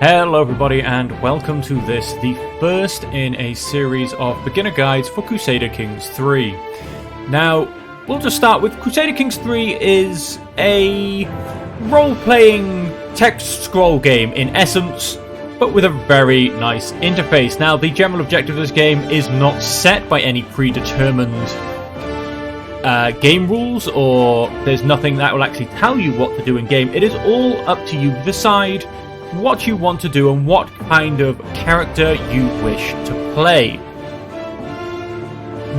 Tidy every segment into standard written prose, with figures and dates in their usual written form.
Hello everybody and welcome to this, the first in a series of beginner guides for Crusader Kings 3. Now, we'll just start with Crusader Kings 3 is a role-playing text scroll game in essence, but with a very nice interface. Now, the general objective of this game is not set by any predetermined game rules, or there's nothing that will actually tell you what to do in game. It is all up to you to decide what you want to do and what kind of character you wish to play.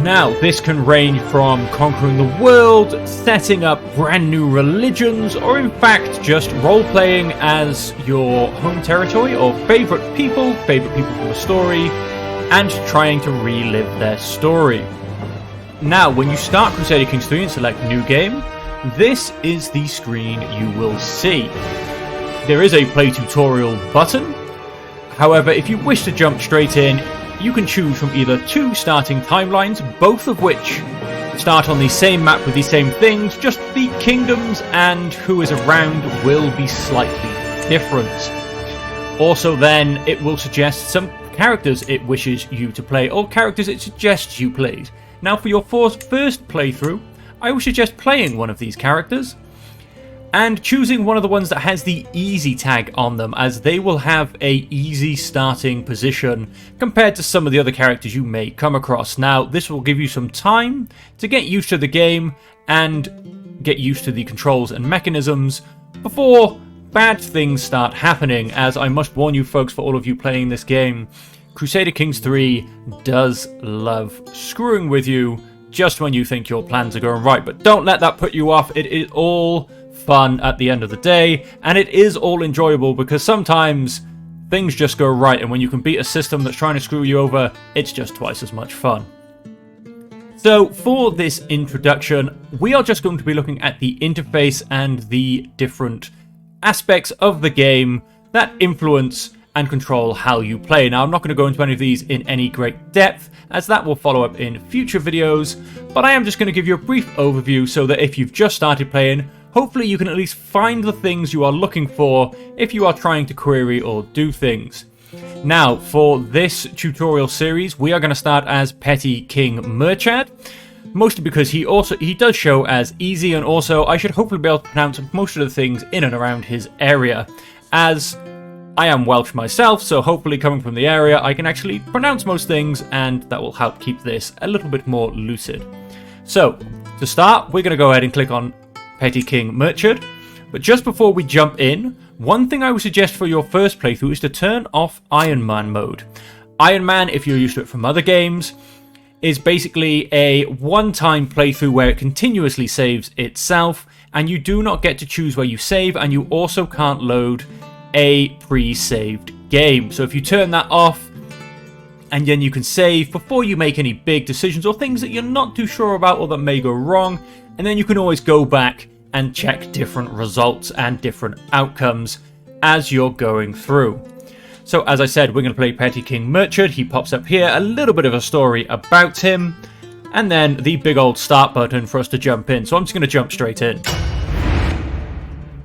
Now, this can range from conquering the world, setting up brand new religions, or in fact just role-playing as your home territory or favourite people from a story, and trying to relive their story. Now, when you start Crusader Kings 3 and select New Game, this is the screen you will see. There is a play tutorial button. However, if you wish to jump straight in, you can choose from either two starting timelines, both of which start on the same map with the same things, just the kingdoms and who is around will be slightly different. Also then, it will suggest some characters it wishes you to play, or characters it suggests you played. Now, for your first playthrough, I would suggest playing one of these characters and choosing one of the ones that has the easy tag on them, as they will have a easy starting position compared to some of the other characters you may come across. Now, this will give you some time to get used to the game and get used to the controls and mechanisms before bad things start happening, as I must warn you folks, for all of you playing this game, Crusader Kings 3 does love screwing with you just when you think your plans are going right. But don't let that put you off. It is all fun at the end of the day, and it is all enjoyable because sometimes things just go right, and when you can beat a system that's trying to screw you over, it's just twice as much fun. So for this introduction, we are just going to be looking at the interface and the different aspects of the game that influence and control how you play. Now, I'm not going to go into any of these in any great depth, as that will follow up in future videos, but I am just going to give you a brief overview so that if you've just started playing, hopefully you can at least find the things you are looking for if you are trying to query or do things. Now, for this tutorial series, we are going to start as Petty King Murchad, mostly because he does show as easy, and also I should hopefully be able to pronounce most of the things in and around his area, as I am Welsh myself, so hopefully coming from the area I can actually pronounce most things, and that will help keep this a little bit more lucid. So, to start, we're going to go ahead and click on Petty King Murchad. But just before we jump in, one thing I would suggest for your first playthrough is to turn off Iron Man mode. Iron Man, if you're used to it from other games, is basically a one-time playthrough where it continuously saves itself, and you do not get to choose where you save, and you also can't load a pre-saved game. So if you turn that off, and then you can save before you make any big decisions or things that you're not too sure about or that may go wrong, and then you can always go back and check different results and different outcomes as you're going through. So as I said, we're going to play Petty King Murchad. He pops up here, a little bit of a story about him, and then the big old start button for us to jump in. So I'm just going to jump straight in.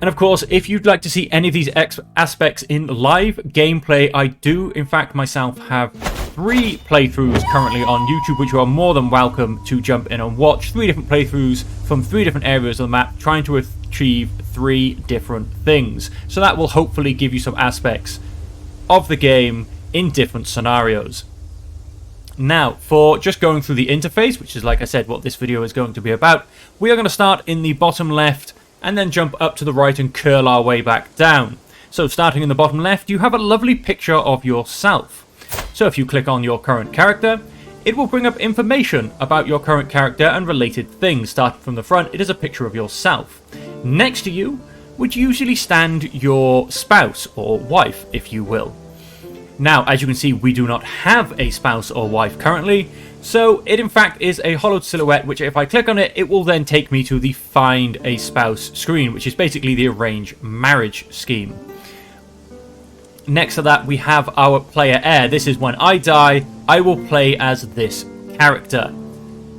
And of course, if you'd like to see any of these aspects in live gameplay, I do in fact myself have 3 playthroughs currently on YouTube, which you are more than welcome to jump in and watch. 3 different playthroughs from 3 different areas of the map, trying to achieve 3 different things. So that will hopefully give you some aspects of the game in different scenarios. Now, for just going through the interface, which is, like I said, what this video is going to be about, we are going to start in the bottom left and then jump up to the right and curl our way back down. So starting in the bottom left, you have a lovely picture of yourself. So if you click on your current character, it will bring up information about your current character and related things. Starting from the front, it is a picture of yourself. Next to you would usually stand your spouse or wife, if you will. Now, as you can see, we do not have a spouse or wife currently, so it in fact is a hollowed silhouette, which if I click on it, it will then take me to the Find a Spouse screen, which is basically the arrange marriage scheme. Next to that, we have our player heir. This is when I die, I will play as this character.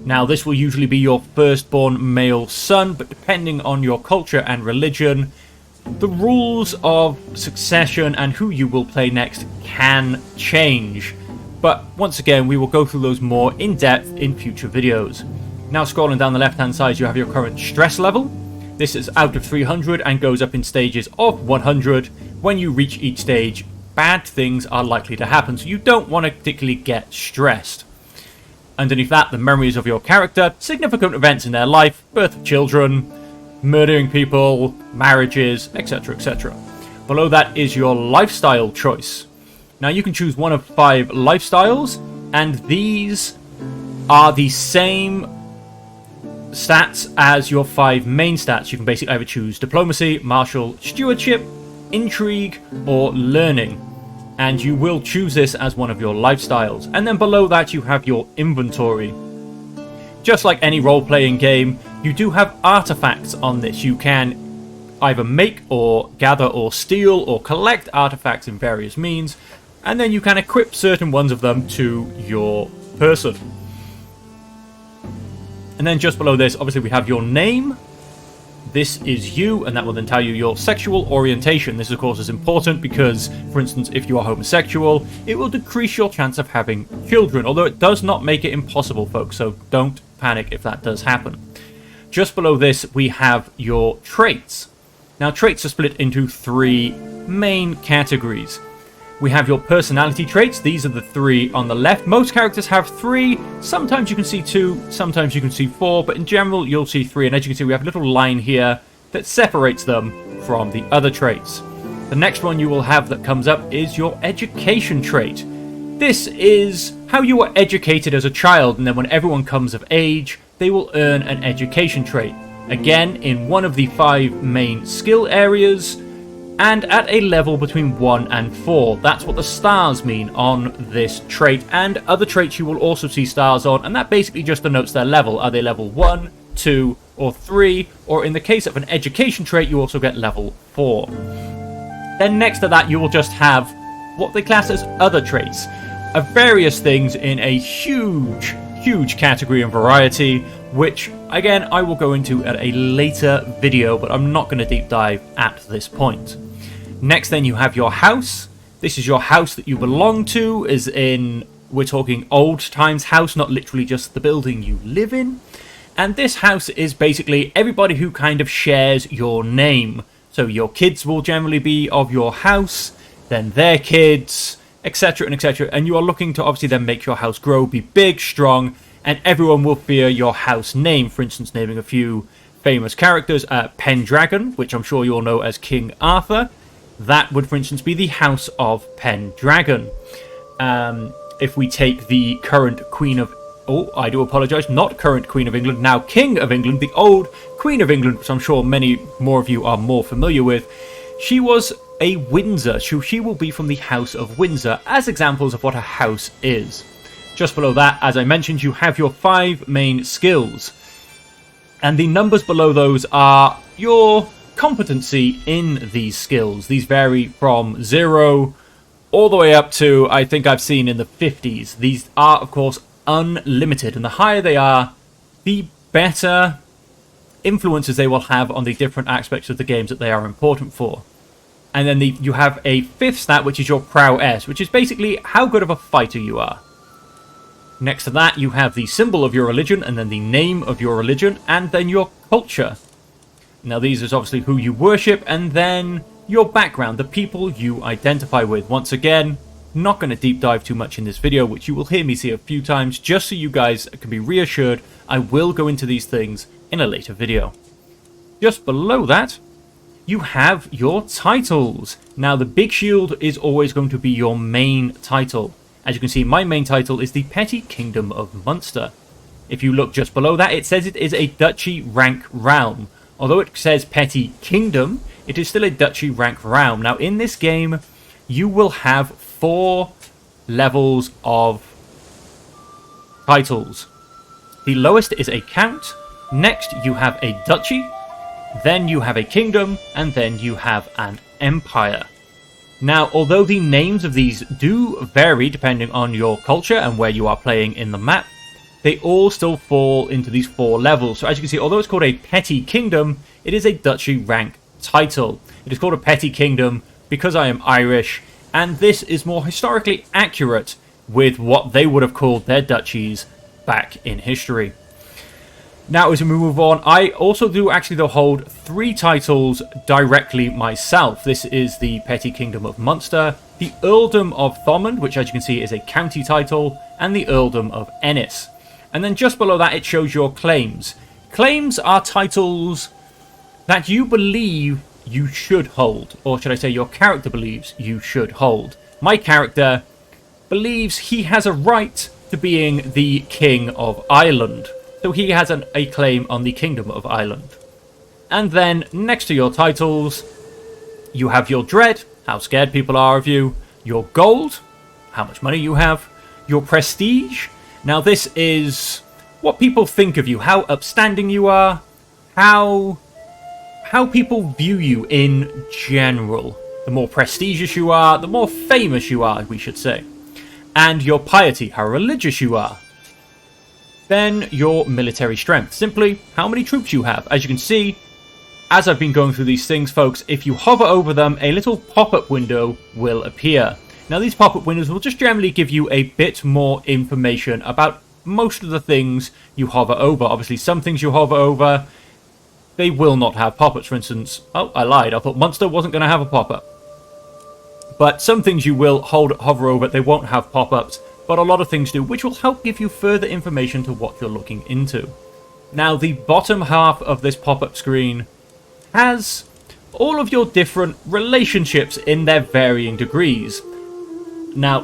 Now, this will usually be your firstborn male son, but depending on your culture and religion, the rules of succession and who you will play next can change. But once again, we will go through those more in depth in future videos. Now scrolling down the left hand side, you have your current stress level. This is out of 300 and goes up in stages of 100. When you reach each stage, bad things are likely to happen, so you don't want to particularly get stressed. Underneath that, the memories of your character, significant events in their life, birth of children, murdering people, marriages, etc, etc. Below that is your lifestyle choice. Now you can choose one of 5 lifestyles, and these are the same stats as your 5 main stats. You can basically either choose diplomacy, martial, stewardship, intrigue, or learning. And you will choose this as one of your lifestyles. And then below that you have your inventory. Just like any role-playing game, you do have artifacts on this. You can either make or gather or steal or collect artifacts in various means, and then you can equip certain ones of them to your person. And then just below this, obviously we have your name. This is you, and that will then tell you your sexual orientation. This, of course, is important because, for instance, if you are homosexual, it will decrease your chance of having children, although it does not make it impossible, folks, so don't panic if that does happen. Just below this, we have your traits. Now, traits are split into 3 main categories. We have your personality traits. These are the 3 on the left. Most characters have 3. Sometimes you can see 2, sometimes you can see 4, but in general you'll see 3. And as you can see, we have a little line here that separates them from the other traits. The next one you will have that comes up is your education trait. This is how you were educated as a child, and then when everyone comes of age, they will earn an education trait. Again, in one of the 5 main skill areas, and at a level between 1 and 4. That's what the stars mean on this trait, and other traits you will also see stars on, and that basically just denotes their level. Are they level 1, 2, or 3, or in the case of an education trait, you also get level 4. Then next to that, you will just have what they class as other traits, of various things in a huge category and variety, which, again, I will go into at a later video, but I'm not going to deep dive at this point. Next, then, you have your house. This is your house that you belong to, as in, we're talking old times house, not literally just the building you live in. And this house is basically everybody who kind of shares your name. So your kids will generally be of your house, then their kids, etc, and etc. And you are looking to obviously then make your house grow, be big, strong, and everyone will fear your house name. For instance, naming a few famous characters, Pendragon, which I'm sure you all know as King Arthur. That would, for instance, be the House of Pendragon. If we take the current Queen of... Oh, I do apologise, not current Queen of England, now King of England, the old Queen of England, which I'm sure many more of you are more familiar with. She was a Windsor, so she will be from the House of Windsor, as examples of what a house is. Just below that, as I mentioned, you have your 5 main skills. And the numbers below those are your competency in these skills. These vary from 0 all the way up to, I think I've seen in the 50s. These are, of course, unlimited. And the higher they are, the better influences they will have on the different aspects of the games that they are important for. And then you have a 5th stat, which is your prowess, which is basically how good of a fighter you are. Next to that, you have the symbol of your religion, and then the name of your religion, and then your culture. Now, these is obviously who you worship, and then your background, the people you identify with. Once again, not going to deep dive too much in this video, which you will hear me say a few times, just so you guys can be reassured I will go into these things in a later video. Just below that, you have your titles. Now, the Big Shield is always going to be your main title. As you can see, my main title is the Petty Kingdom of Munster. If you look just below that, it says it is a Duchy rank realm. Although it says Petty Kingdom, it is still a Duchy rank realm. Now, in this game, you will have 4 levels of titles. The lowest is a Count. Next, you have a Duchy. Then you have a Kingdom. And then you have an Empire. Now, although the names of these do vary depending on your culture and where you are playing in the map, they all still fall into these 4 levels. So as you can see, although it's called a Petty Kingdom, it is a Duchy rank title. It is called a petty kingdom because I am Irish, and this is more historically accurate with what they would have called their duchies back in history. Now, as we move on, I also do actually though hold 3 titles directly myself. This is the Petty Kingdom of Munster, the Earldom of Thomond, which as you can see is a county title, and the Earldom of Ennis. And then just below that it shows your claims. Claims are titles that you believe you should hold, or should I say your character believes you should hold. My character believes he has a right to being the King of Ireland. So he has a claim on the Kingdom of Ireland. And then next to your titles, you have your dread, how scared people are of you, your gold, how much money you have, your prestige. Now this is what people think of you, how upstanding you are, how people view you in general. The more prestigious you are, the more famous you are, we should say. And your piety, how religious you are. Then your military strength, simply how many troops you have. As you can see, as I've been going through these things, folks, if you hover over them, a little pop-up window will appear. Now, these pop-up windows will just generally give you a bit more information about most of the things you hover over. Obviously, some things you hover over, they will not have pop-ups. For instance, oh, I lied. I thought Munster wasn't going to have a pop-up. But some things you will hover over, they won't have pop-ups. But a lot of things do, which will help give you further information to what you're looking into. Now, the bottom half of this pop-up screen has all of your different relationships in their varying degrees. Now,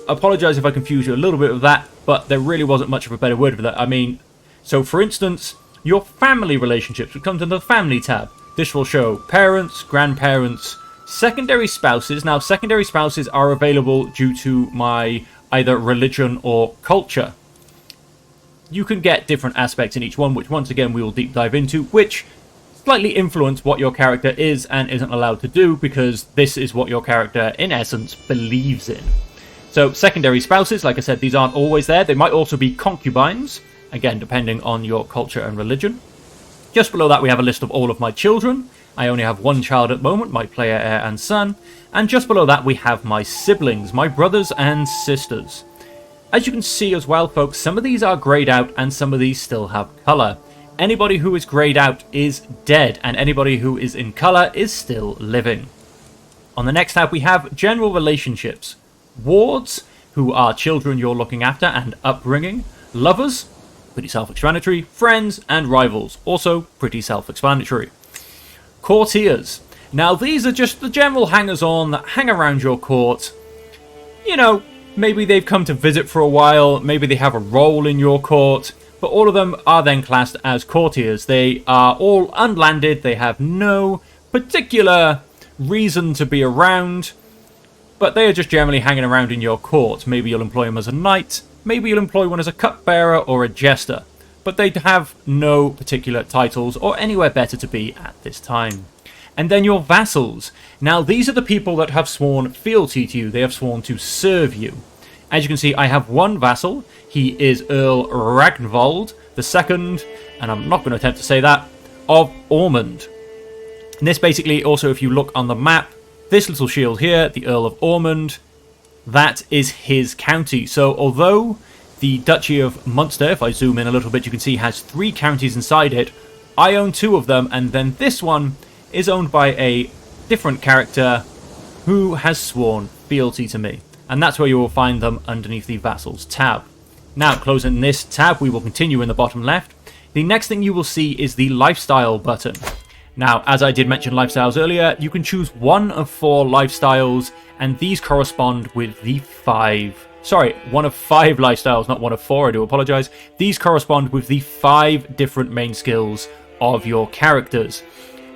apologize if I confuse you a little bit with that, but there really wasn't much of a better word for that. I mean, so for instance, your family relationships would come to the family tab. This will show parents, grandparents, secondary spouses. Now, secondary spouses are available due to my either religion or culture. You can get different aspects in each one, which once again we will deep dive into, which slightly influence what your character is and isn't allowed to do, because this is what your character, in essence, believes in. So, secondary spouses, like I said, these aren't always there. They might also be concubines, again, depending on your culture and religion. Just below that, we have a list of all of my children. I only have one child at the moment, my player heir and son. And just below that, we have my siblings, my brothers and sisters. As you can see as well, folks, some of these are grayed out and some of these still have colour. Anybody who is grayed out is dead, and anybody who is in colour is still living. On the next tab, we have general relationships. Wards, who are children you're looking after and upbringing. Lovers, pretty self-explanatory. Friends and rivals, also pretty self-explanatory. Courtiers. Now, these are just the general hangers-on that hang around your court. You know, maybe they've come to visit for a while, maybe they have a role in your court, but all of them are then classed as courtiers. They are all unlanded, they have no particular reason to be around, but they are just generally hanging around in your court. Maybe you'll employ them as a knight, maybe you'll employ one as a cupbearer or a jester, but they have no particular titles or anywhere better to be at this time. And then your vassals. Now, these are the people that have sworn fealty to you. They have sworn to serve you. As you can see, I have one vassal. He is Earl Ragnvald II, and I'm not going to attempt to say that, of Ormond. And this basically, also, if you look on the map, this little shield here, the Earl of Ormond, that is his county. So, although the Duchy of Munster, if I zoom in a little bit, you can see has 3 counties inside it, I own 2 of them, and then this one is owned by a different character who has sworn fealty to me. And that's where you will find them underneath the Vassals tab. Now, closing this tab, we will continue in the bottom left. The next thing you will see is the Lifestyle button. Now, as I did mention lifestyles earlier, you can choose one of 4 lifestyles, and these correspond with the 5... Sorry, one of 5 lifestyles, not one of 4, I do apologise. These correspond with the 5 different main skills of your characters.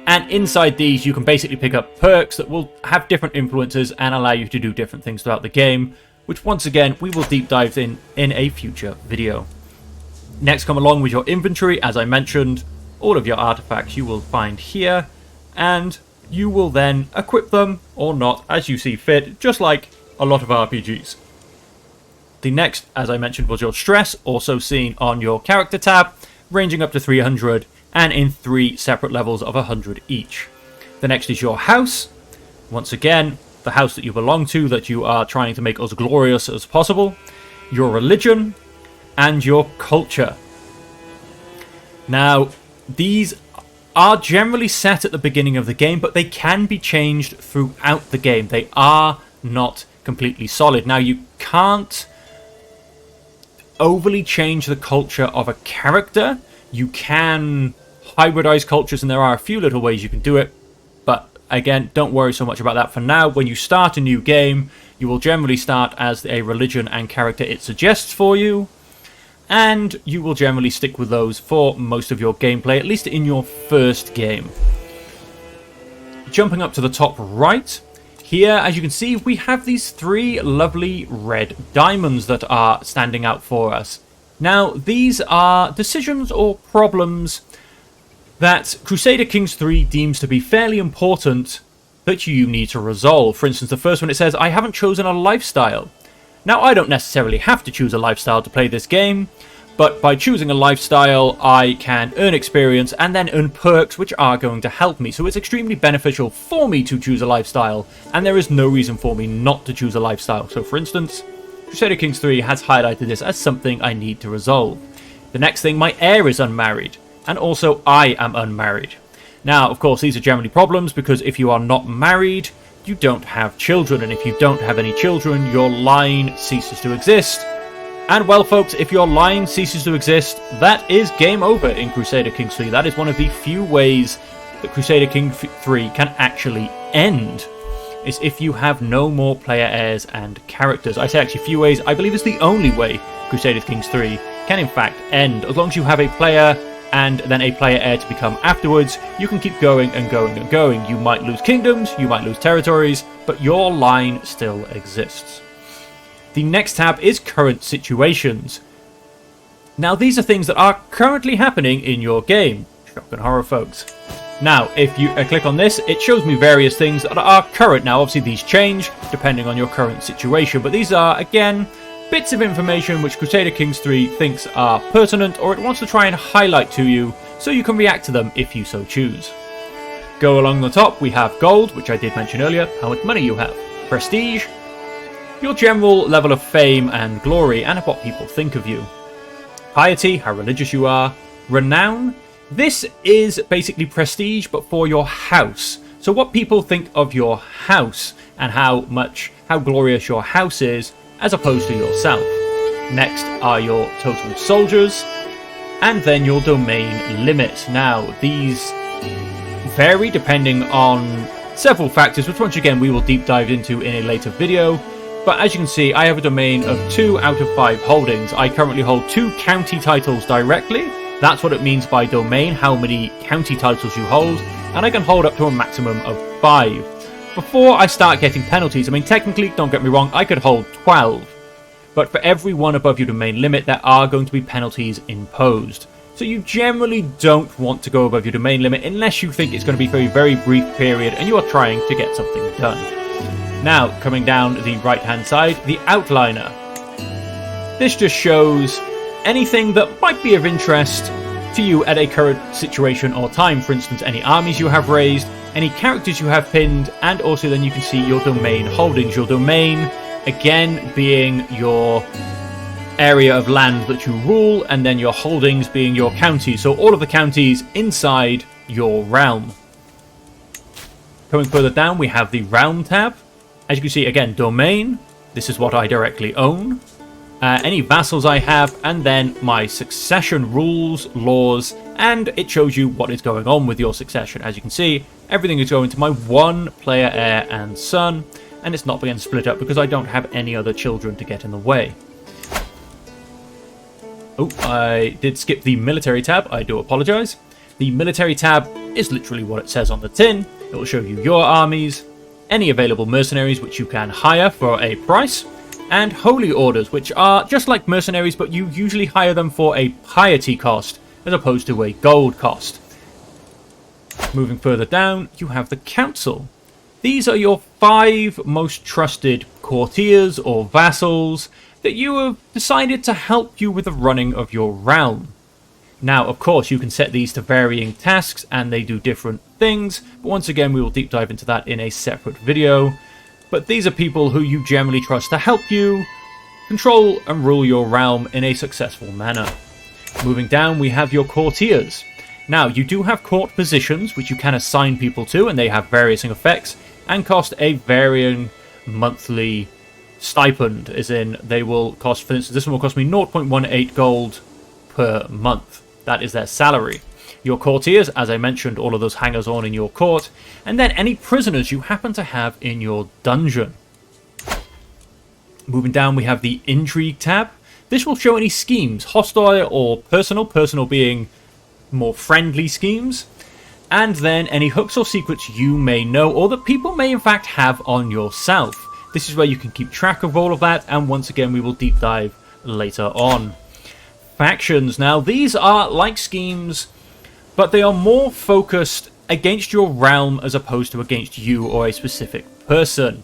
And inside these, you can basically pick up perks that will have different influences and allow you to do different things throughout the game, which once again, we will deep dive in a future video. Next, come along with your inventory. As I mentioned, all of your artifacts you will find here, and you will then equip them or not as you see fit, just like a lot of RPGs. The next, as I mentioned, was your stress, also seen on your character tab, ranging up to 300, and in 3 separate levels of 100 each. The next is your house. Once again, the house that you belong to, that you are trying to make as glorious as possible. Your religion, and your culture. Now, these are generally set at the beginning of the game, but they can be changed throughout the game. They are not completely solid. Now, you can't overly change the culture of a character. You can hybridize cultures, and there are a few little ways you can do it. But again, don't worry so much about that for now. When you start a new game, you will generally start as a religion and character it suggests for you. And you will generally stick with those for most of your gameplay, at least in your first game. Jumping up to the top right, here, as you can see, we have these 3 lovely red diamonds that are standing out for us. Now, these are decisions or problems that Crusader Kings 3 deems to be fairly important that you need to resolve. For instance, the first one, it says, I haven't chosen a lifestyle. Now, I don't necessarily have to choose a lifestyle to play this game, but by choosing a lifestyle, I can earn experience and then earn perks which are going to help me. So it's extremely beneficial for me to choose a lifestyle, and there is no reason for me not to choose a lifestyle. So for instance, Crusader Kings 3 has highlighted this as something I need to resolve. The next thing, my heir is unmarried, and also I am unmarried. Now, of course, these are generally problems because if you are not married, you don't have children, and if you don't have any children, your line ceases to exist. And well, folks, if your line ceases to exist, that is game over in Crusader Kings 3. That is one of the few ways that Crusader Kings 3 can actually end, is if you have no more player heirs and characters. I say actually few ways. I believe it's the only way Crusader Kings 3 can in fact end. As long as you have a player and then a player heir to become afterwards, you can keep going and going and going. You might lose kingdoms, you might lose territories, but your line still exists. The next tab is current situations. Now, these are things that are currently happening in your game. Shock and horror, folks. Now, if you click on this, it shows me various things that are current. Now, obviously, these change depending on your current situation, but these are, again, bits of information which Crusader Kings 3 thinks are pertinent, or it wants to try and highlight to you so you can react to them if you so choose. Go along the top, we have gold, which I did mention earlier, how much money you have. Prestige, your general level of fame and glory, and what people think of you. Piety, how religious you are. Renown, this is basically prestige, but for your house. So what people think of your house, and how glorious your house is, as opposed to yourself. Next are your total soldiers, and then your domain limit. Now, these vary depending on several factors, which once again we will deep dive into in a later video. But as you can see, I have a domain of 2 out of 5 holdings. I currently hold 2 county titles directly. That's what it means by domain, how many county titles you hold. And I can hold up to a maximum of 5. Before I start getting penalties, I mean, technically, don't get me wrong, I could hold 12. But for every one above your domain limit, there are going to be penalties imposed. So you generally don't want to go above your domain limit unless you think it's going to be for a very brief period and you are trying to get something done. Now, coming down the right-hand side, the outliner. This just shows anything that might be of interest to you at a current situation or time. For instance, any armies you have raised, any characters you have pinned, and also then you can see your domain holdings. Your domain, again, being your area of land that you rule, and then your holdings being your counties. So all of the counties inside your realm. Coming further down, we have the realm tab. As you can see, again, domain. This is what I directly own. Any vassals I have, and then my succession rules, laws, and it shows you what is going on with your succession. As you can see, everything is going to my 1 player heir and son, and it's not being split up because I don't have any other children to get in the way. Oh, I did skip the military tab. I do apologize. The military tab is literally what it says on the tin. It will show you your armies, any available mercenaries which you can hire for a price, and holy orders, which are just like mercenaries, but you usually hire them for a piety cost as opposed to a gold cost. Moving further down, you have the council. These are your 5 most trusted courtiers or vassals that you have decided to help you with the running of your realm. Now, of course, you can set these to varying tasks and they do different things, but once again, we will deep dive into that in a separate video. But these are people who you generally trust to help you control and rule your realm in a successful manner. Moving down, we have your courtiers. Now, you do have court positions, which you can assign people to, and they have varying effects, and cost a varying monthly stipend, as in they will cost, for instance, this one will cost me 0.18 gold per month. That is their salary. Your courtiers, as I mentioned, all of those hangers-on in your court, and then any prisoners you happen to have in your dungeon. Moving down, we have the Intrigue tab. This will show any schemes, hostile or personal being more friendly schemes, and then any hooks or secrets you may know or that people may in fact have on yourself. This is where you can keep track of all of that, and once again we will deep dive later on. Factions. Now, these are like schemes, but they are more focused against your realm as opposed to against you or a specific person.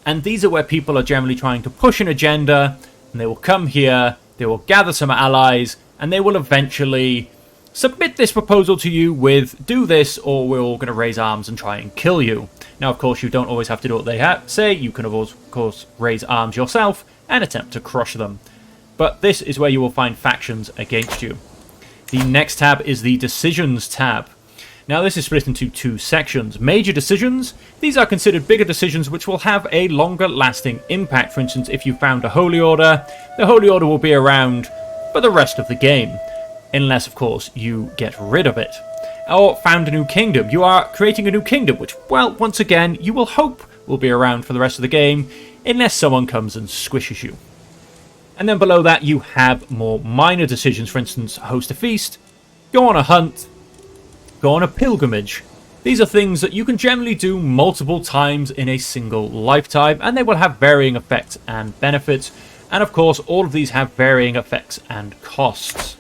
And these are where people are generally trying to push an agenda, and they will come here, they will gather some allies, and they will eventually submit this proposal to you with, do this or we're all going to raise arms and try and kill you. Now, of course, you don't always have to do what they say. You can, of course, raise arms yourself and attempt to crush them. But this is where you will find factions against you. The next tab is the Decisions tab. Now, this is split into two sections. Major decisions. These are considered bigger decisions which will have a longer lasting impact. For instance, if you found a Holy Order, the Holy Order will be around for the rest of the game. Unless, of course, you get rid of it. Or found a new kingdom. You are creating a new kingdom, which, well, once again, you will hope will be around for the rest of the game, unless someone comes and squishes you. And then below that, you have more minor decisions. For instance, host a feast, go on a hunt, go on a pilgrimage. These are things that you can generally do multiple times in a single lifetime, and they will have varying effects and benefits. And of course, all of these have varying effects and costs.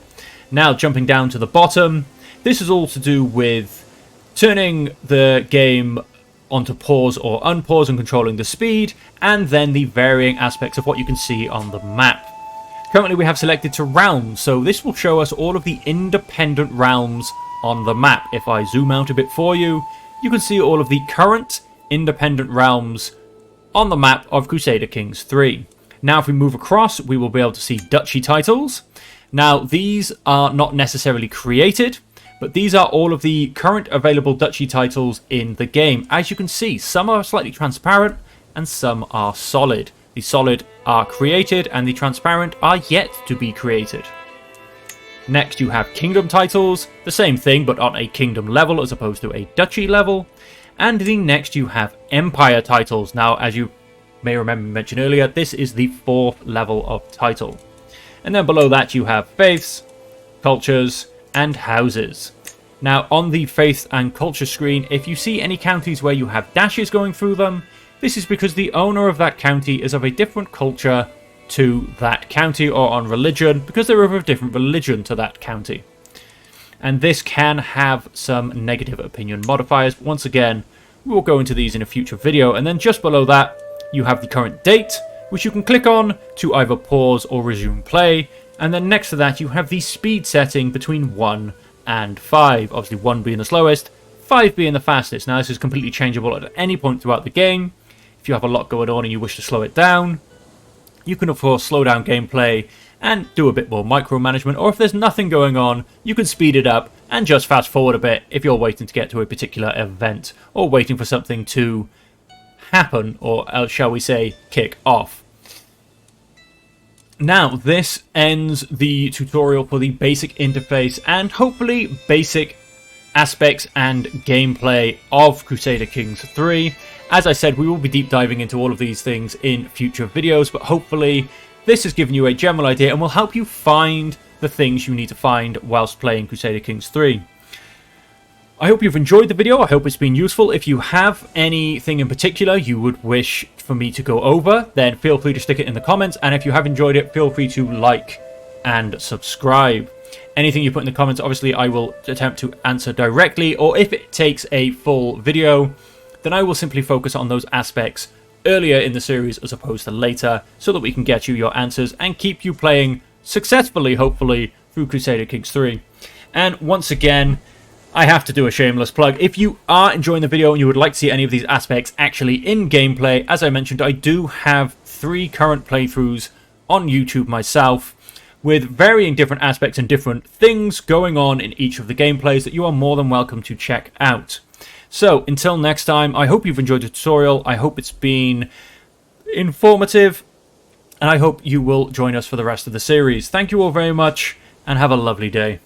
Now, jumping down to the bottom, this is all to do with turning the game onto pause or unpause and controlling the speed, and then the varying aspects of what you can see on the map. Currently, we have selected to realms, so this will show us all of the independent realms on the map. If I zoom out a bit for you, you can see all of the current independent realms on the map of Crusader Kings 3. Now, if we move across, we will be able to see duchy titles. Now, these are not necessarily created, but these are all of the current available duchy titles in the game. As you can see, some are slightly transparent and some are solid. The solid are created and the transparent are yet to be created. Next, you have kingdom titles, the same thing but on a kingdom level as opposed to a duchy level. And the next, you have empire titles. Now, as you may remember me mentioned earlier, this is the 4th level of title. And then below that, you have faiths, cultures, and houses. Now, on the faith and culture screen, if you see any counties where you have dashes going through them, this is because the owner of that county is of a different culture to that county, or on religion, because they're of a different religion to that county. And this can have some negative opinion modifiers, but once again, we will go into these in a future video. And then just below that, you have the current date, which you can click on to either pause or resume play. And then next to that, you have the speed setting between 1 and 5. Obviously, 1 being the slowest, 5 being the fastest. Now, this is completely changeable at any point throughout the game. If you have a lot going on and you wish to slow it down, you can, of course, slow down gameplay and do a bit more micromanagement. Or if there's nothing going on, you can speed it up and just fast forward a bit if you're waiting to get to a particular event or waiting for something to happen, or shall we say, kick off. Now, this ends the tutorial for the basic interface and hopefully basic aspects and gameplay of Crusader Kings 3. As I said, we will be deep diving into all of these things in future videos, but hopefully this has given you a general idea and will help you find the things you need to find whilst playing Crusader Kings 3. I hope you've enjoyed the video. I hope it's been useful. If you have anything in particular you would wish for me to go over, then feel free to stick it in the comments. And if you have enjoyed it, feel free to like and subscribe. Anything you put in the comments, obviously, I will attempt to answer directly. Or if it takes a full video, then I will simply focus on those aspects earlier in the series as opposed to later, so that we can get you your answers and keep you playing successfully, hopefully, through Crusader Kings 3. And once again, I have to do a shameless plug. If you are enjoying the video and you would like to see any of these aspects actually in gameplay, as I mentioned, I do have 3 current playthroughs on YouTube myself, with varying different aspects and different things going on in each of the gameplays that you are more than welcome to check out. So, until next time, I hope you've enjoyed the tutorial, I hope it's been informative, and I hope you will join us for the rest of the series. Thank you all very much, and have a lovely day.